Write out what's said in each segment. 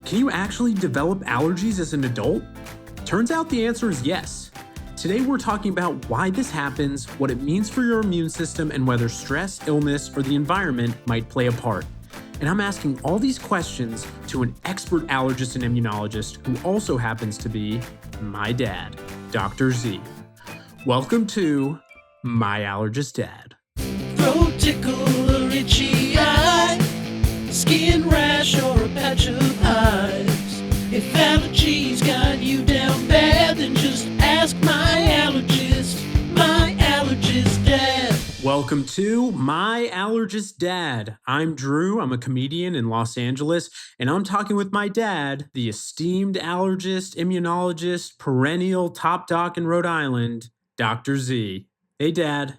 Can you actually develop allergies as an adult? Turns out the answer is yes. Today we're talking about why this happens, what it means for your immune system, and whether stress, illness, or the environment might play a part. And I'm asking all these questions to an expert allergist and immunologist who also happens to be my dad, Dr. Z. Welcome to My Allergist Dad. Throat tickle or itchy eye, skin rash or a patch of hives. If allergies got you down bad, then just ask my allergist, My Allergist Dad. Welcome to My Allergist Dad. I'm Drew. I'm a comedian in Los Angeles, and I'm talking with my dad, the esteemed allergist, immunologist, perennial top doc in Rhode Island, Dr. Z. Hey, Dad.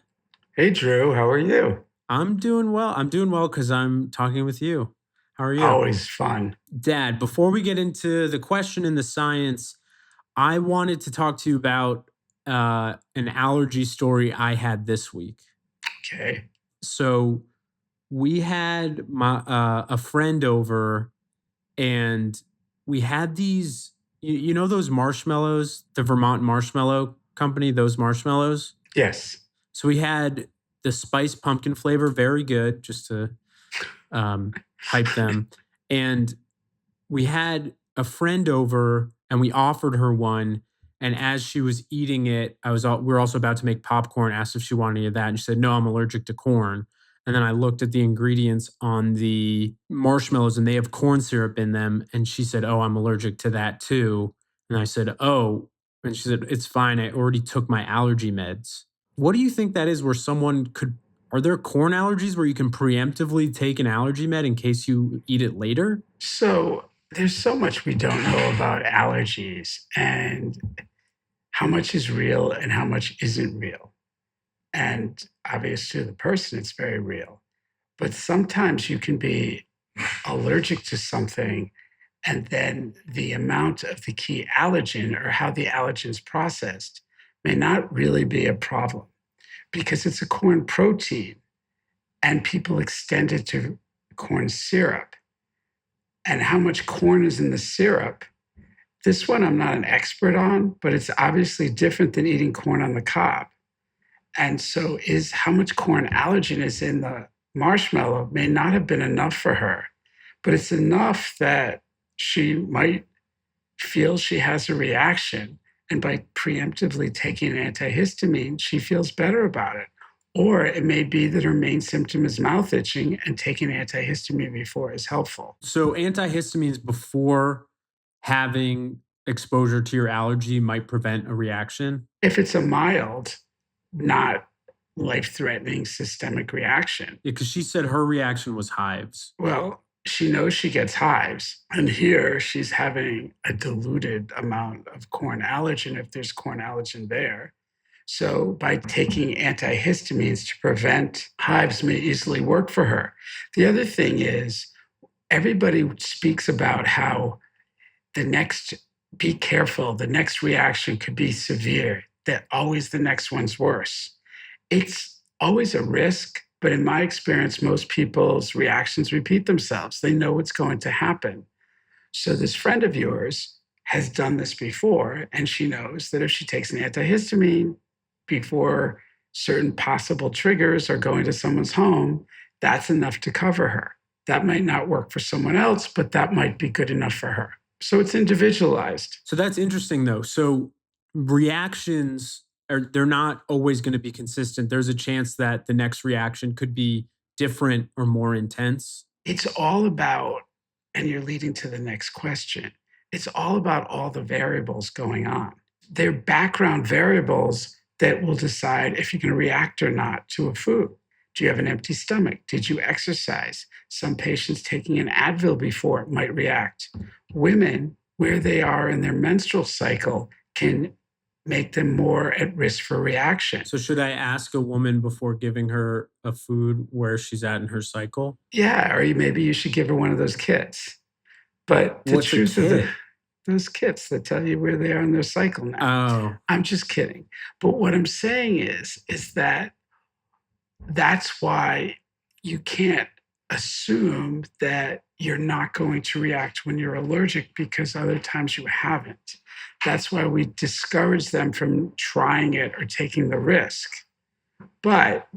Hey, Drew. How are you? I'm doing well. I'm doing well because I'm talking with you. How are you? Always fun. Dad, before we get into the question and the science, I wanted to talk to you about an allergy story I had this week. Okay. So we had a friend over, and we had these, you know, those marshmallows, the Vermont Marshmallow Company, those marshmallows. Yes. So we had the spice pumpkin flavor, very good, just to hype them. And we had a friend over, and we offered her one. And as she was eating it, we were also about to make popcorn, asked if she wanted any of that. And she said, no, I'm allergic to corn. And then I looked at the ingredients on the marshmallows, and they have corn syrup in them. And she said, oh, I'm allergic to that too. And I said, oh. And she said, it's fine. I already took my allergy meds. What do you think that is where someone could, are there corn allergies where you can preemptively take an allergy med in case you eat it later? So there's so much we don't know about allergies and how much is real and how much isn't real. And obviously, to the person, it's very real. But sometimes you can be allergic to something, and then the amount of the key allergen or how the allergen is processed may not really be a problem because it's a corn protein and people extend it to corn syrup. And how much corn is in the syrup, this one I'm not an expert on, but it's obviously different than eating corn on the cob. And so is how much corn allergen is in the marshmallow may not have been enough for her, but it's enough that she might feel she has a reaction. And by preemptively taking an antihistamine, she feels better about it. Or it may be that her main symptom is mouth itching, and taking antihistamine before is helpful. So antihistamines before having exposure to your allergy might prevent a reaction? If it's a mild, not life-threatening systemic reaction. Yeah, because she said her reaction was hives. Well, she knows she gets hives. And here she's having a diluted amount of corn allergen if there's corn allergen there. So by taking antihistamines to prevent hives may easily work for her. The other thing is everybody speaks about how be careful, the next reaction could be severe, that always the next one's worse. It's always a risk, but in my experience, most people's reactions repeat themselves. They know what's going to happen. So this friend of yours has done this before, and she knows that if she takes an antihistamine before certain possible triggers are going to someone's home, that's enough to cover her. That might not work for someone else, but that might be good enough for her. So it's individualized. So that's interesting, though. So reactions they're not always going to be consistent. There's a chance that the next reaction could be different or more intense. It's all about, and you're leading to the next question, it's all about all the variables going on. They're background variables that will decide if you're going to react or not to a food. Do you have an empty stomach? Did you exercise? Some patients taking an Advil before might react. Women, where they are in their menstrual cycle, can make them more at risk for reaction. So should I ask a woman before giving her a food where she's at in her cycle? Yeah, or maybe you should give her one of those kits. But the truth of those kits that tell you where they are in their cycle now. Oh. I'm just kidding. But what I'm saying is that that's why you can't assume that you're not going to react when you're allergic because other times you haven't. That's why we discourage them from trying it or taking the risk. But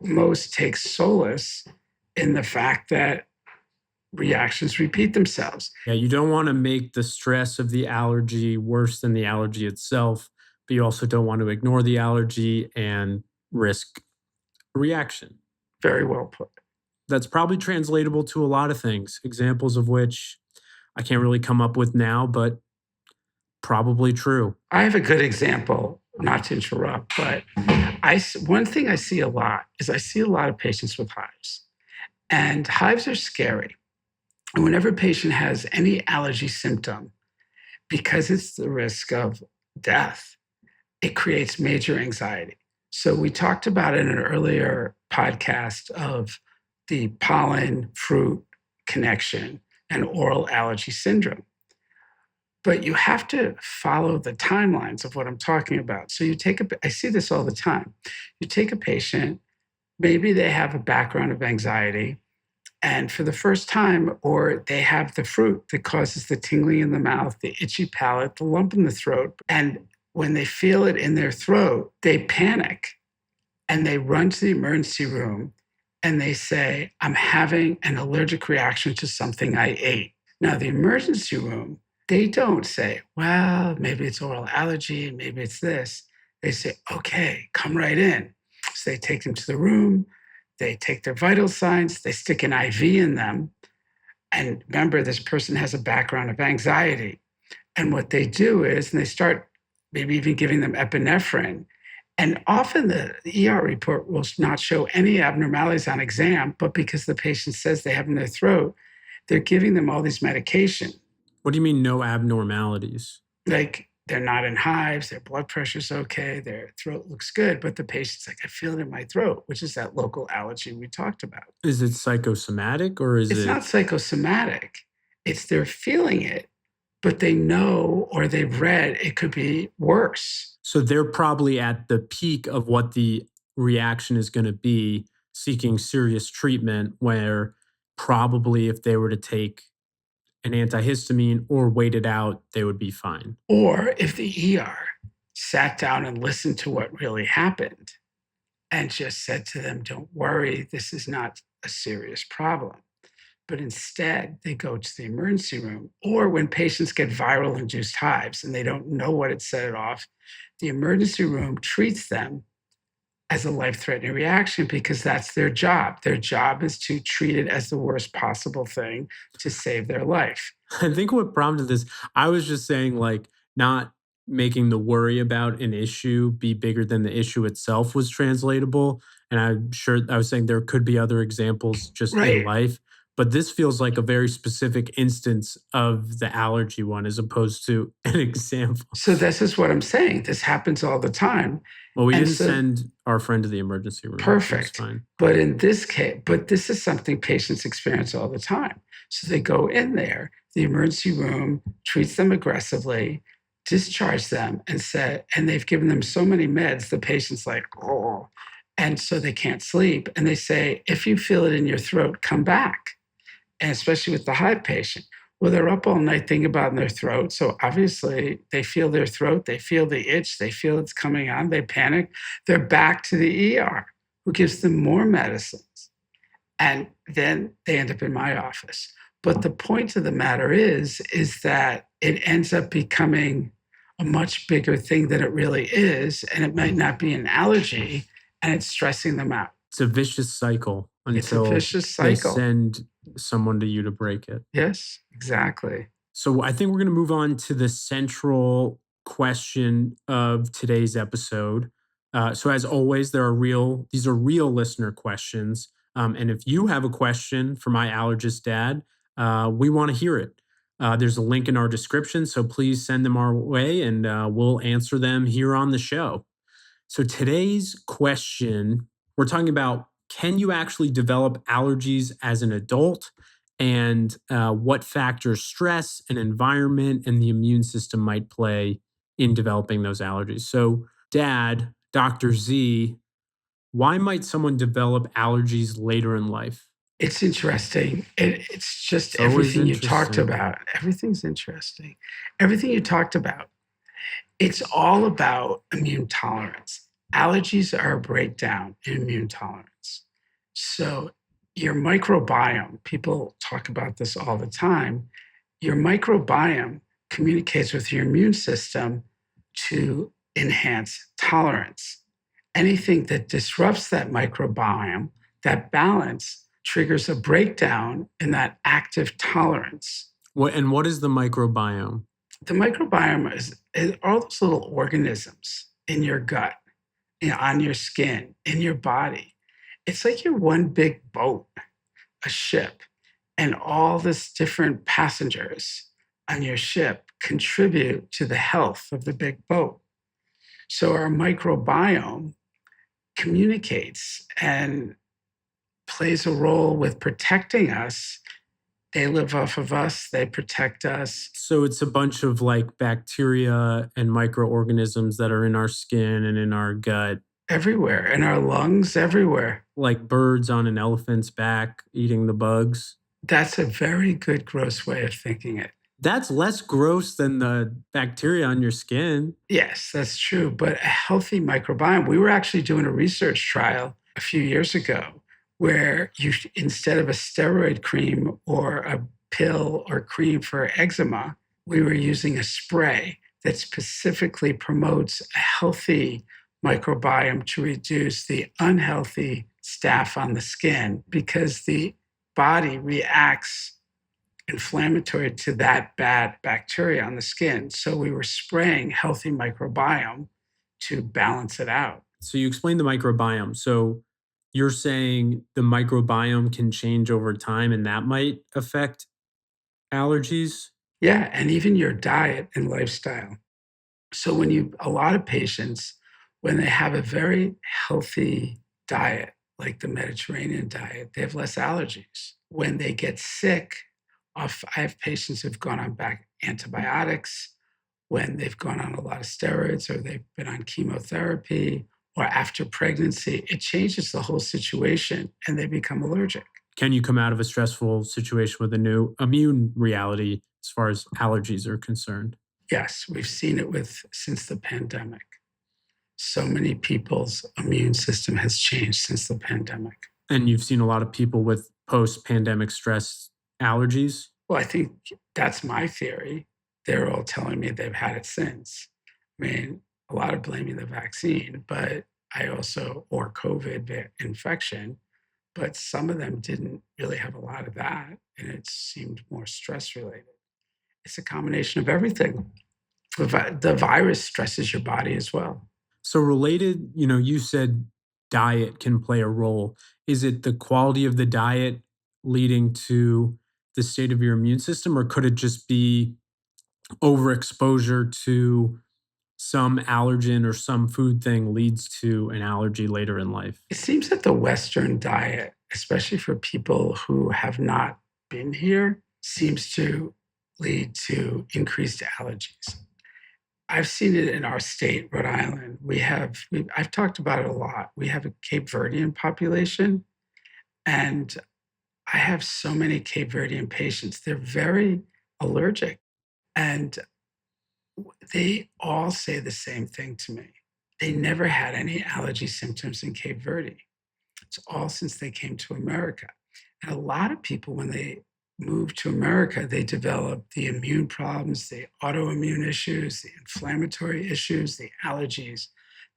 most take solace in the fact that reactions repeat themselves. Yeah, you don't want to make the stress of the allergy worse than the allergy itself, but you also don't want to ignore the allergy and risk a reaction. Very well put. That's probably translatable to a lot of things, examples of which I can't really come up with now, but probably true. I have a good example, not to interrupt, but one thing I see a lot is I see a lot of patients with hives, and hives are scary. And whenever a patient has any allergy symptom, because it's the risk of death, it creates major anxiety. So we talked about in an earlier podcast of the pollen fruit connection and oral allergy syndrome. But you have to follow the timelines of what I'm talking about. So I see this all the time. You take a patient, maybe they have a background of anxiety, and for the first time, or they have the fruit that causes the tingling in the mouth, the itchy palate, the lump in the throat. And when they feel it in their throat, they panic and they run to the emergency room and they say, I'm having an allergic reaction to something I ate. Now, the emergency room, they don't say, well, maybe it's oral allergy, maybe it's this. They say, okay, come right in. So they take them to the room. They take their vital signs, they stick an IV in them. And remember, this person has a background of anxiety. And what they do is, and they start maybe even giving them epinephrine. And often the ER report will not show any abnormalities on exam, but because the patient says they have in their throat, they're giving them all these medication. What do you mean, no abnormalities? Like they're not in hives, their blood pressure's okay, their throat looks good, but the patient's like, I feel it in my throat, which is that local allergy we talked about. Is it psychosomatic or is It's not psychosomatic. It's they're feeling it, but they know or they've read it could be worse. So they're probably at the peak of what the reaction is going to be, seeking serious treatment, where probably if they were to take an antihistamine or wait it out, they would be fine. Or if the ER sat down and listened to what really happened and just said to them, don't worry, this is not a serious problem. But instead, they go to the emergency room. Or when patients get viral induced hives and they don't know what it set it off, the emergency room treats them as a life-threatening reaction because that's their job. Their job is to treat it as the worst possible thing to save their life. I think what prompted this, I was just saying, like, not making the worry about an issue be bigger than the issue itself was translatable. And I'm sure I was saying there could be other examples just in life. But this feels like a very specific instance of the allergy one as opposed to an example. So this is what I'm saying. This happens all the time. Well, we didn't send our friend to the emergency room. Perfect. Fine. But in this case, this is something patients experience all the time. So they go in there, the emergency room treats them aggressively, discharge them, and they've given them so many meds, the patient's like, oh, and so they can't sleep. And they say, if you feel it in your throat, come back. And especially with the hive patient, well, they're up all night thinking about in their throat. So obviously they feel their throat, they feel the itch, they feel it's coming on, they panic. They're back to the ER, who gives them more medicines. And then they end up in my office. But the point of the matter is that it ends up becoming a much bigger thing than it really is. And it might not be an allergy, and it's stressing them out. It's a vicious cycle until they send someone to you to break it. Yes, exactly. So I think we're going to move on to the central question of today's episode. So as always, these are real listener questions. And if you have a question for My Allergist Dad, we want to hear it. There's a link in our description, so please send them our way and we'll answer them here on the show. So today's question, we're talking about, can you actually develop allergies as an adult? And what factors stress and environment and the immune system might play in developing those allergies. So, Dad, Dr. Z, why might someone develop allergies later in life? It's interesting. It's just It's always everything you talked interesting. about. Everything's interesting. Everything you talked about. It's all about immune tolerance. Allergies are a breakdown in immune tolerance. So, your microbiome, people talk about this all the time. Your microbiome communicates with your immune system to enhance tolerance. Anything that disrupts that microbiome, that balance, triggers a breakdown in that active tolerance. What is the microbiome? The microbiome is all those little organisms in your gut, on your skin, in your body. It's like you're one big boat, a ship, and all this different passengers on your ship contribute to the health of the big boat. So our microbiome communicates and plays a role with protecting us. They live off of us, they protect us. So it's a bunch of like bacteria and microorganisms that are in our skin and in our gut, Everywhere, in our lungs, everywhere. like birds on an elephant's back eating the bugs. That's a very good, gross way of thinking it. That's less gross than the bacteria on your skin. Yes, that's true. But a healthy microbiome, we were actually doing a research trial a few years ago where you, instead of a steroid cream or a pill or cream for eczema, we were using a spray that specifically promotes a healthy microbiome to reduce the unhealthy staph on the skin because the body reacts inflammatory to that bad bacteria on the skin. So we were spraying healthy microbiome to balance it out. So you explained the microbiome. So you're saying the microbiome can change over time and that might affect allergies? Yeah, and even your diet and lifestyle. So a lot of patients, when they have a very healthy diet, like the Mediterranean diet, they have less allergies. When they get sick, I have patients who've gone on back antibiotics, when they've gone on a lot of steroids or they've been on chemotherapy or after pregnancy, it changes the whole situation and they become allergic. Can you come out of a stressful situation with a new immune reality as far as allergies are concerned? Yes, we've seen it since the pandemic. So many people's immune system has changed since the pandemic. And you've seen a lot of people with post-pandemic stress allergies? Well, I think that's my theory. They're all telling me they've had it since. I mean, a lot of blaming the vaccine, but or COVID infection, but some of them didn't really have a lot of that. And it seemed more stress related. It's a combination of everything. The virus stresses your body as well. So related, you said diet can play a role. Is it the quality of the diet leading to the state of your immune system, or could it just be overexposure to some allergen or some food thing leads to an allergy later in life? It seems that the Western diet, especially for people who have not been here, seems to lead to increased allergies. I've seen it in our state, Rhode Island. I've talked about it a lot. We have a Cape Verdean population, and I have so many Cape Verdean patients. They're very allergic, and they all say the same thing to me. They never had any allergy symptoms in Cape Verde. It's all since they came to America. And a lot of people, when they moved to America, they developed the immune problems, the autoimmune issues, the inflammatory issues, the allergies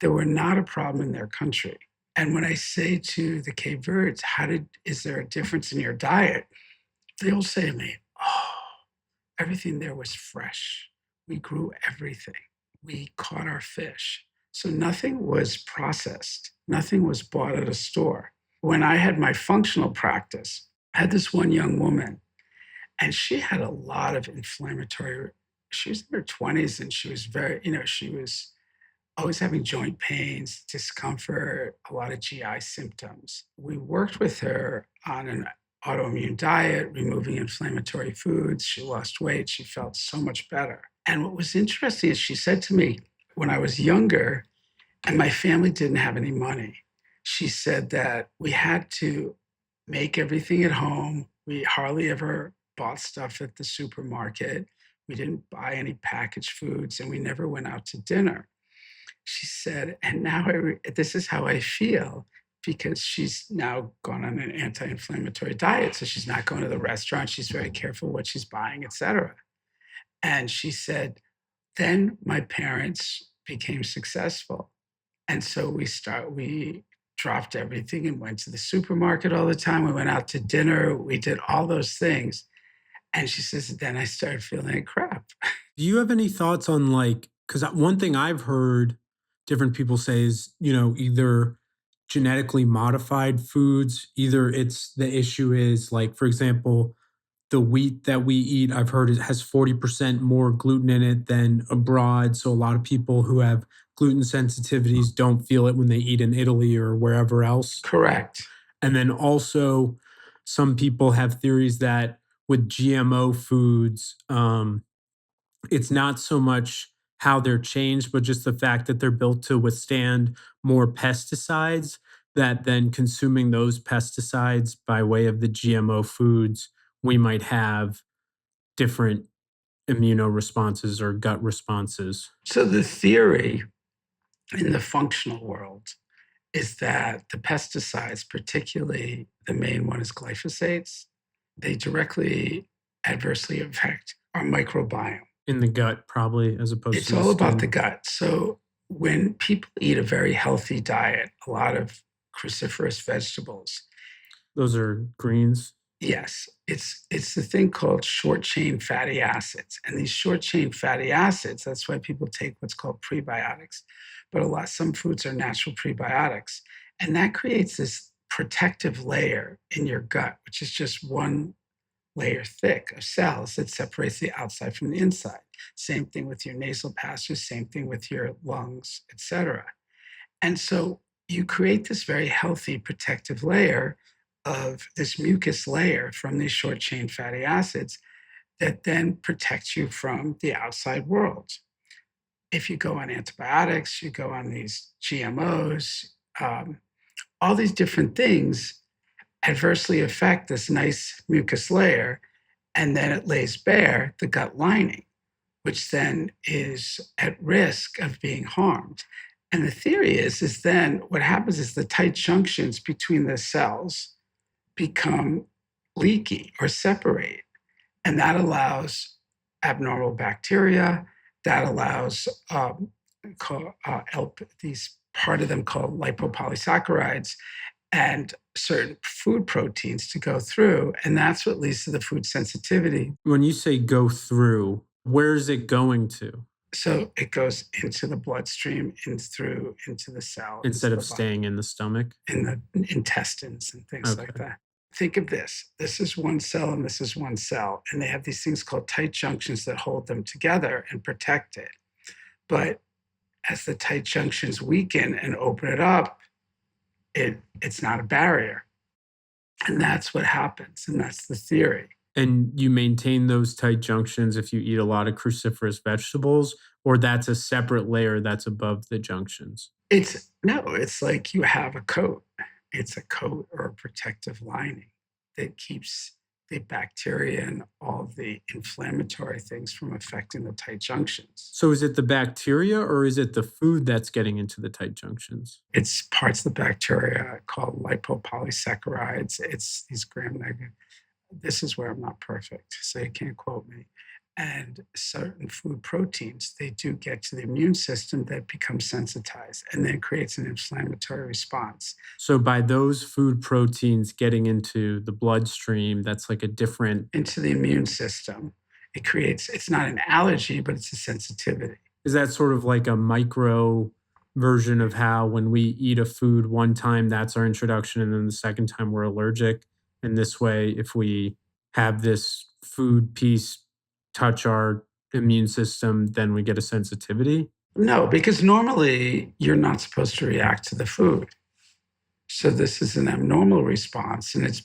that were not a problem in their country. And when I say to the Cape Verdes, is there a difference in your diet? They'll say to me, oh, everything there was fresh. We grew everything. We caught our fish. So nothing was processed. Nothing was bought at a store. When I had my functional practice, I had this one young woman, and she had a lot of she was in her 20s, and she was she was always having joint pains, discomfort, a lot of GI symptoms. We worked with her on an autoimmune diet, removing inflammatory foods. She lost weight. She felt so much better. And what was interesting is she said to me, when I was younger and my family didn't have any money, she said that we had to make everything at home. We hardly ever bought stuff at the supermarket. We didn't buy any packaged foods, and we never went out to dinner. She said, and now this is how I feel because she's now gone on an anti-inflammatory diet. So she's not going to the restaurant. She's very careful what she's buying, etc. And she said, then my parents became successful. And so we dropped everything and went to the supermarket all the time. We went out to dinner. We did all those things. And she says, then I started feeling like crap. Do you have any thoughts on like, because one thing I've heard different people say is, either genetically modified foods, either it's the issue is like, for example, the wheat that we eat, I've heard it has 40% more gluten in it than abroad. So a lot of people who have gluten sensitivities don't feel it when they eat in Italy or wherever else. Correct. And then also, some people have theories that with GMO foods, it's not so much how they're changed, but just the fact that they're built to withstand more pesticides, that then consuming those pesticides by way of the GMO foods, we might have different immunoresponses or gut responses. So the theory in the functional world is that the pesticides, particularly the main one is glyphosates, they directly adversely affect our microbiome. In the gut, probably, as opposed It's to all about skin. the gut. So when people eat a very healthy diet, a lot of cruciferous vegetables, Those are greens. yes, it's the thing called short chain fatty acids. And these short chain fatty acids, that's why people take what's called prebiotics. But some foods are natural prebiotics. And that creates this protective layer in your gut, which is just one layer thick of cells that separates the outside from the inside. Same thing with your nasal passages, same thing with your lungs, etc. And so you create this very healthy protective layer of this mucus layer from these short chain fatty acids that then protects you from the outside world. If you go on antibiotics, you go on these GMOs, all these different things adversely affect this nice mucus layer, and then it lays bare the gut lining, which then is at risk of being harmed. And the theory is then what happens is the tight junctions between the cells become leaky or separate. And that allows abnormal bacteria, that allows these part of them called lipopolysaccharides and certain food proteins to go through. And that's what leads to the food sensitivity. When you say go through, where is it going to? So it goes into the bloodstream, into the cell. Instead of staying in the stomach? In the intestines and things like that. Think of this. This is one cell and this is one cell. And they have these things called tight junctions that hold them together and protect it. But as the tight junctions weaken and open it up, it's not a barrier. And that's what happens. And that's the theory. And you maintain those tight junctions if you eat a lot of cruciferous vegetables, or that's a separate layer that's above the junctions? It's like you have a coat. It's a coat or a protective lining that keeps the bacteria and all the inflammatory things from affecting the tight junctions. So is it the bacteria or is it the food that's getting into the tight junctions? It's parts of the bacteria called lipopolysaccharides. It's these gram-negative. This is where I'm not perfect, so you can't quote me. And certain food proteins, they do get to the immune system that becomes sensitized and then creates an inflammatory response. So by those food proteins getting into the bloodstream, that's like a different... Into the immune system, it's not an allergy, but it's a sensitivity. Is that sort of like a micro version of how when we eat a food one time, that's our introduction, and then the second time we're allergic? And this way, if we have this food piece touch our immune system, then we get a sensitivity? No, because normally you're not supposed to react to the food. So this is an abnormal response, and it's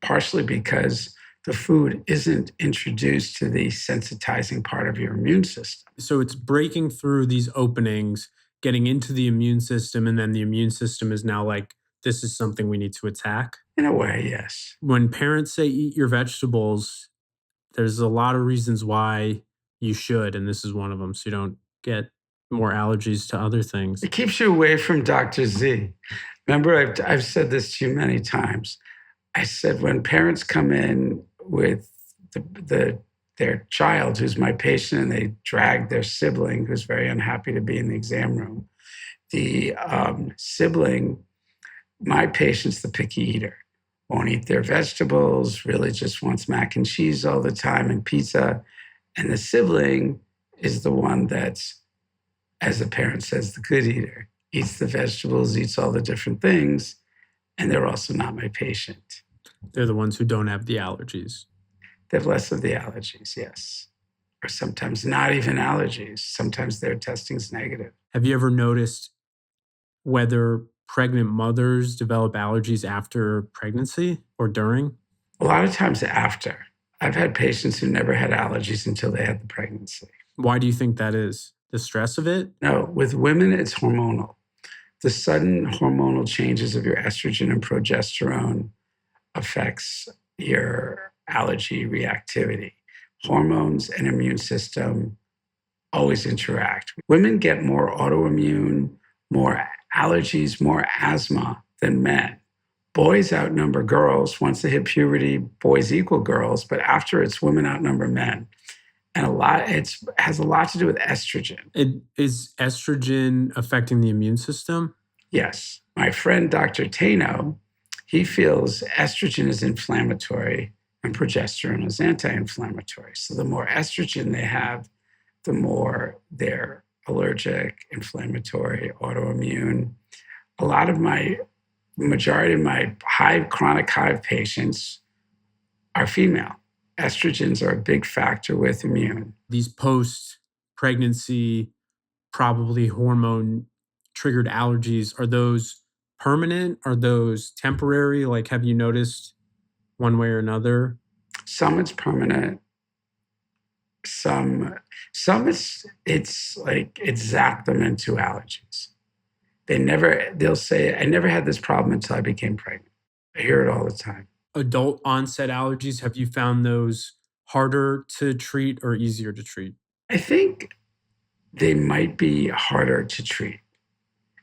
partially because the food isn't introduced to the sensitizing part of your immune system. So it's breaking through these openings, getting into the immune system, and then the immune system is now like this is something we need to attack? In a way, yes. When parents say eat your vegetables, there's a lot of reasons why you should, and this is one of them, so you don't get more allergies to other things. It keeps you away from Dr. Z. Remember, I've said this to you many times. I said when parents come in with their child, who's my patient, and they drag their sibling, who's very unhappy to be in the exam room, the sibling, my patient's the picky eater, won't eat their vegetables, really just wants mac and cheese all the time and pizza. And the sibling is the one that's, as the parent says, the good eater, eats the vegetables, eats all the different things, and they're also not my patient. They're the ones who don't have the allergies. They have less of the allergies, yes. Or sometimes not even allergies. Sometimes their testing's negative. Have you ever noticed whether pregnant mothers develop allergies after pregnancy or during? A lot of times after. I've had patients who never had allergies until they had the pregnancy. Why do you think that is? The stress of it? No, with women, it's hormonal. The sudden hormonal changes of your estrogen and progesterone affects your allergy reactivity. Hormones and immune system always interact. Women get more autoimmune, more allergies, more asthma than men. Boys outnumber girls. Once they hit puberty, boys equal girls, but after it's women outnumber men. And it has a lot to do with estrogen. Is estrogen affecting the immune system? Yes. My friend, Dr. Tano, he feels estrogen is inflammatory and progesterone is anti-inflammatory. So the more estrogen they have, the more they're allergic, inflammatory, autoimmune. Majority of my chronic hive patients are female. Estrogens are a big factor with immune. These post-pregnancy, probably hormone-triggered allergies, are those permanent? Are those temporary? Like, have you noticed one way or another? Some it's permanent. Some it's like it zapped them into allergies. They'll say, I never had this problem until I became pregnant. I hear it all the time. Adult onset allergies, have you found those harder to treat or easier to treat? I think they might be harder to treat.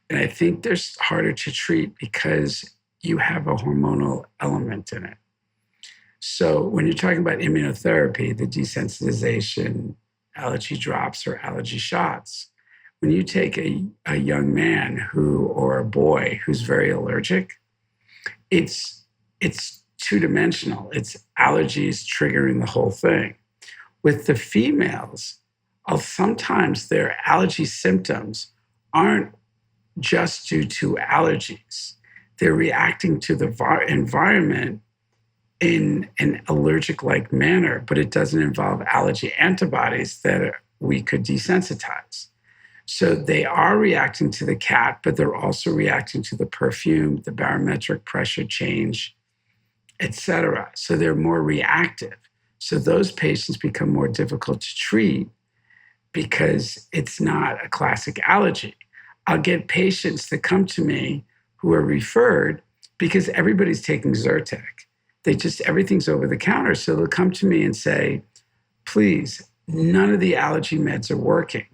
And I think they're harder to treat because you have a hormonal element in it. So when you're talking about immunotherapy, the desensitization, allergy drops or allergy shots, when you take a young man or a boy who's very allergic, it's two-dimensional. It's allergies triggering the whole thing. With the females, sometimes their allergy symptoms aren't just due to allergies. They're reacting to the environment in an allergic-like manner, but it doesn't involve allergy antibodies that we could desensitize. So they are reacting to the cat, but they're also reacting to the perfume, the barometric pressure change, etc. So they're more reactive. So those patients become more difficult to treat because it's not a classic allergy. I'll get patients that come to me who are referred because everybody's taking Zyrtec. Everything's over the counter. So they'll come to me and say, please, none of the allergy meds are working.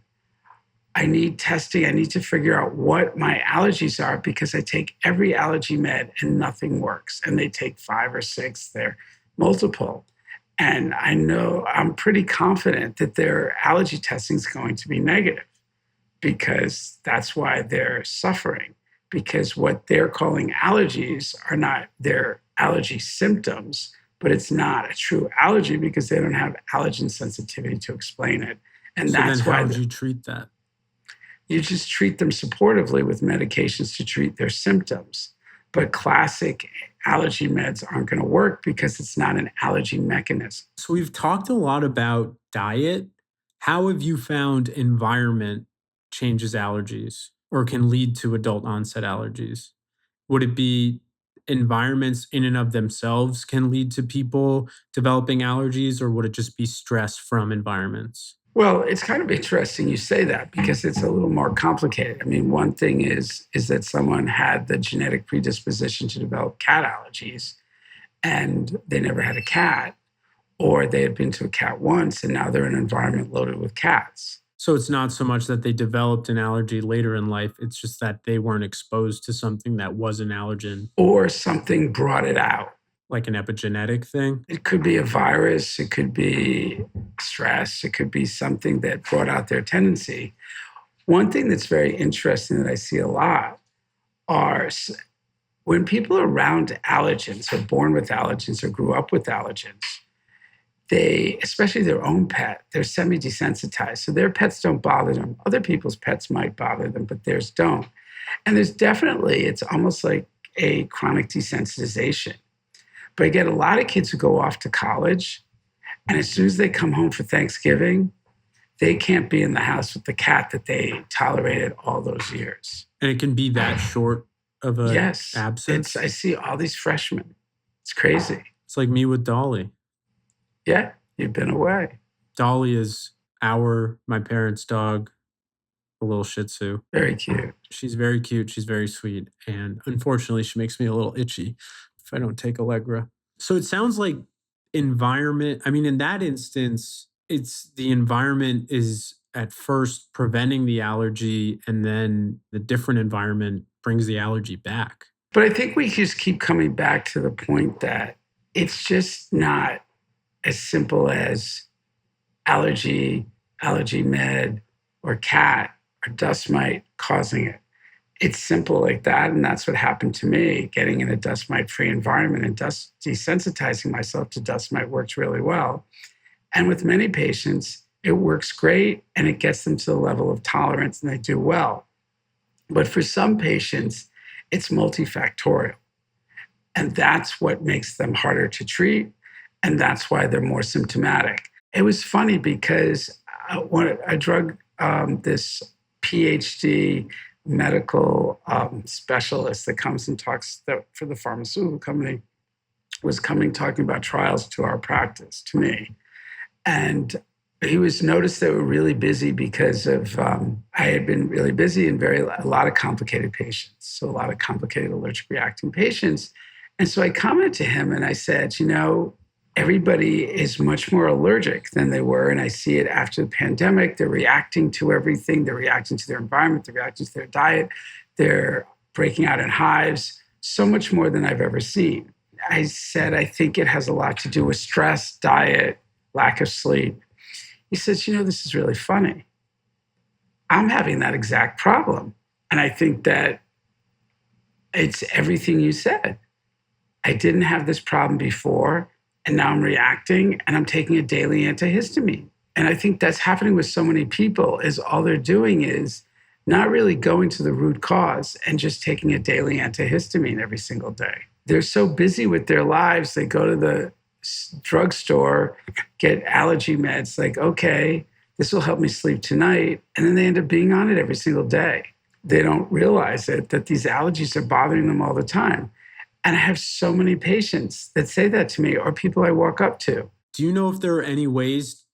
I need testing. I need to figure out what my allergies are because I take every allergy med and nothing works. And they take 5 or 6, they're multiple. And I know I'm pretty confident that their allergy testing is going to be negative because that's why they're suffering. Because what they're calling allergies are not their allergy symptoms, but it's not a true allergy because they don't have allergen sensitivity to explain it. And so that's then why how would you treat that? You just treat them supportively with medications to treat their symptoms. But classic allergy meds aren't going to work because it's not an allergy mechanism. So we've talked a lot about diet. How have you found environment changes allergies or can lead to adult onset allergies? Would it be environments in and of themselves can lead to people developing allergies, or would it just be stress from environments? Well, it's kind of interesting you say that because it's a little more complicated. I mean, one thing is that someone had the genetic predisposition to develop cat allergies and they never had a cat, or they had been to a cat once and now they're in an environment loaded with cats. So it's not so much that they developed an allergy later in life, it's just that they weren't exposed to something that was an allergen, Or something brought it out. like an epigenetic thing. It could be a virus, it could be stress, it could be something that brought out their tendency. One thing that's very interesting that I see a lot are when people are around allergens or born with allergens or grew up with allergens, they, especially their own pet, they're semi-desensitized. So their pets don't bother them. Other people's pets might bother them, but theirs don't. And there's definitely, it's almost like a chronic desensitization. But I get a lot of kids who go off to college, and as soon as they come home for Thanksgiving, they can't be in the house with the cat that they tolerated all those years. And it can be that short of a Yes, absence. I see all these freshmen. It's crazy. It's like me with Dolly. Yeah, you've been away. Dolly is my parents' dog, a little Shih Tzu. Very cute. She's very cute. She's very sweet. And unfortunately, she makes me a little itchy if I don't take Allegra. So it sounds like environment. I mean, in that instance, it's the environment is at first preventing the allergy, and then the different environment brings the allergy back. But I think we just keep coming back to the point that it's just not as simple as allergy, allergy med, or cat or dust mite causing it. It's simple like that. And that's what happened to me. Getting in a dust mite free environment and desensitizing myself to dust mite works really well. And with many patients, it works great and it gets them to the level of tolerance and they do well. But for some patients, it's multifactorial. And that's what makes them harder to treat. And that's why they're more symptomatic. It was funny because I drug this PhD medical specialist that comes and talks for the pharmaceutical company was coming talking about trials to our practice, to me. And he was noticed that we're really busy because of, I had been really busy and a lot of complicated patients. So a lot of complicated allergic reacting patients. And so I commented to him and I said, everybody is much more allergic than they were. And I see it after the pandemic. They're reacting to everything. They're reacting to their environment. They're reacting to their diet. They're breaking out in hives, so much more than I've ever seen. I said, I think it has a lot to do with stress, diet, lack of sleep. He says, this is really funny. I'm having that exact problem. And I think that it's everything you said. I didn't have this problem before. And now I'm reacting and I'm taking a daily antihistamine. And I think that's happening with so many people is all they're doing is not really going to the root cause and just taking a daily antihistamine every single day. They're so busy with their lives. They go to the drugstore, get allergy meds, like, okay, this will help me sleep tonight. And then they end up being on it every single day. They don't realize that these allergies are bothering them all the time. And I have so many patients that say that to me or people I walk up to. Do you know if there are any ways,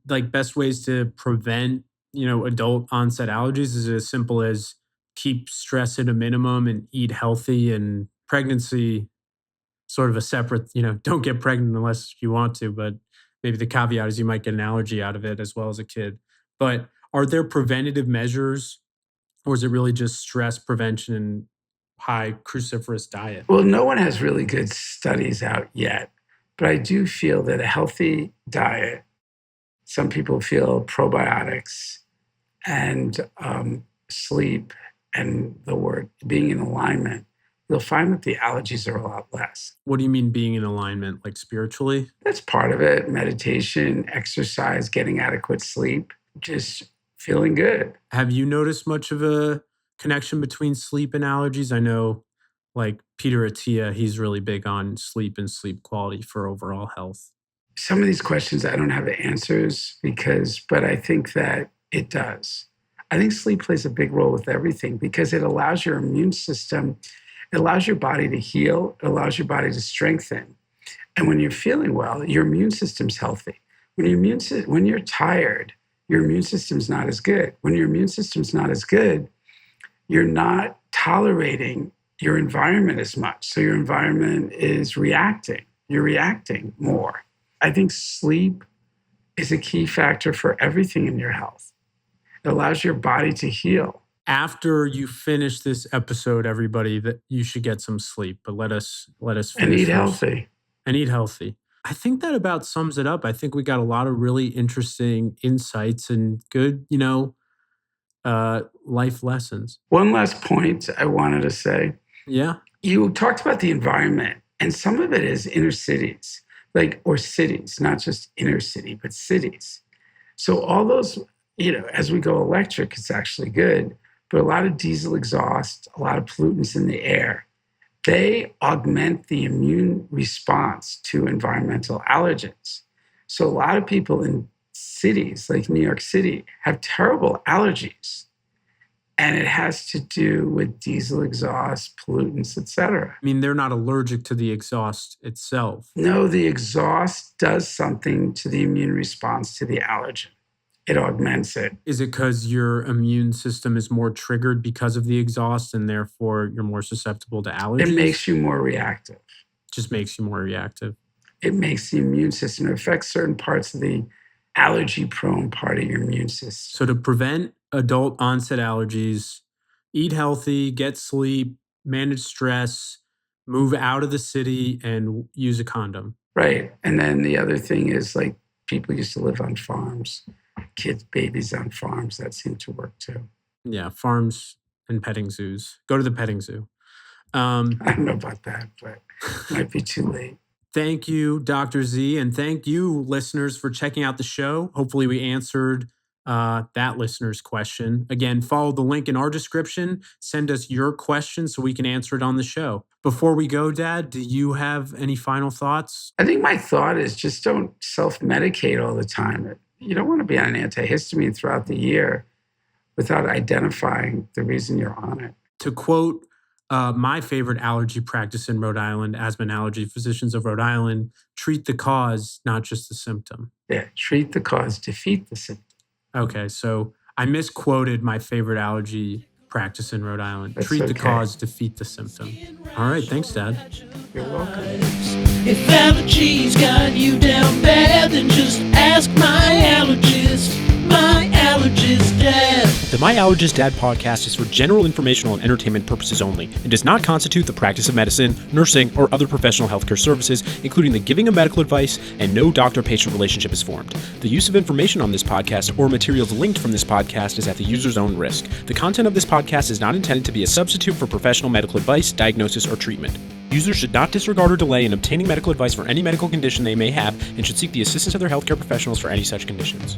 like best ways to prevent, adult onset allergies? Is it as simple as keep stress at a minimum and eat healthy, and pregnancy sort of a separate, don't get pregnant unless you want to, but maybe the caveat is you might get an allergy out of it as well as a kid. But are there preventative measures, or is it really just stress prevention and high cruciferous diet? Well, no one has really good studies out yet, but I do feel that a healthy diet, some people feel probiotics and sleep and the word being in alignment, you'll find that the allergies are a lot less. What do you mean being in alignment, like spiritually? That's part of it. Meditation, exercise, getting adequate sleep, just feeling good. Have you noticed much of a connection between sleep and allergies? I know like Peter Attia, he's really big on sleep and sleep quality for overall health. Some of these questions I don't have the answers but I think that it does. I think sleep plays a big role with everything because it allows your immune system, it allows your body to heal, it allows your body to strengthen. And when you're feeling well, your immune system's healthy. When you're tired, your immune system's not as good. When your immune system's not as good, you're not tolerating your environment as much. So your environment is reacting. You're reacting more. I think sleep is a key factor for everything in your health. It allows your body to heal. After you finish this episode, everybody, that you should get some sleep. But let us finish And eat first. healthy. And eat healthy. I think that about sums it up. I think we got a lot of really interesting insights and good, life lessons. One last point I wanted to say. Yeah. You talked about the environment, and some of it is inner cities, or cities, not just inner city, but cities. So all those, as we go electric, it's actually good, but a lot of diesel exhaust, a lot of pollutants in the air, they augment the immune response to environmental allergens. So a lot of people in cities like New York City have terrible allergies. And it has to do with diesel exhaust, pollutants, et cetera. I mean, they're not allergic to the exhaust itself. No, the exhaust does something to the immune response to the allergen. It augments it. Is it because your immune system is more triggered because of the exhaust and therefore you're more susceptible to allergies? It makes you more reactive. Just makes you more reactive. It makes the immune system, it affects certain parts of the allergy-prone part of your immune system. So to prevent adult onset allergies, eat healthy, get sleep, manage stress, move out of the city, and use a condom. Right. And then the other thing is people used to live on farms, kids, babies on farms. That seemed to work too. Yeah, farms and petting zoos. Go to the petting zoo. I don't know about that, but it might be too late. Thank you, Dr. Z, and thank you, listeners, for checking out the show. Hopefully we answered that listener's question. Again, follow the link in our description. Send us your question so we can answer it on the show. Before we go, Dad, do you have any final thoughts? I think my thought is just don't self-medicate all the time. You don't want to be on an antihistamine throughout the year without identifying the reason you're on it. To quote my favorite allergy practice in Rhode Island, Asthma and Allergy Physicians of Rhode Island, treat the cause, not just the symptom. Yeah, treat the cause, defeat the symptom. Okay, so I misquoted my favorite allergy practice in Rhode Island. That's Treat the okay. cause, defeat the symptom. All right, thanks, Dad. You're welcome. If allergies got you down bad, then just ask my allergist. My Allergist Dad. The My Allergist Dad podcast is for general informational and entertainment purposes only and does not constitute the practice of medicine, nursing, or other professional healthcare services, including the giving of medical advice, and no doctor-patient relationship is formed. The use of information on this podcast or materials linked from this podcast is at the user's own risk. The content of this podcast is not intended to be a substitute for professional medical advice, diagnosis, or treatment. Users should not disregard or delay in obtaining medical advice for any medical condition they may have and should seek the assistance of their healthcare professionals for any such conditions.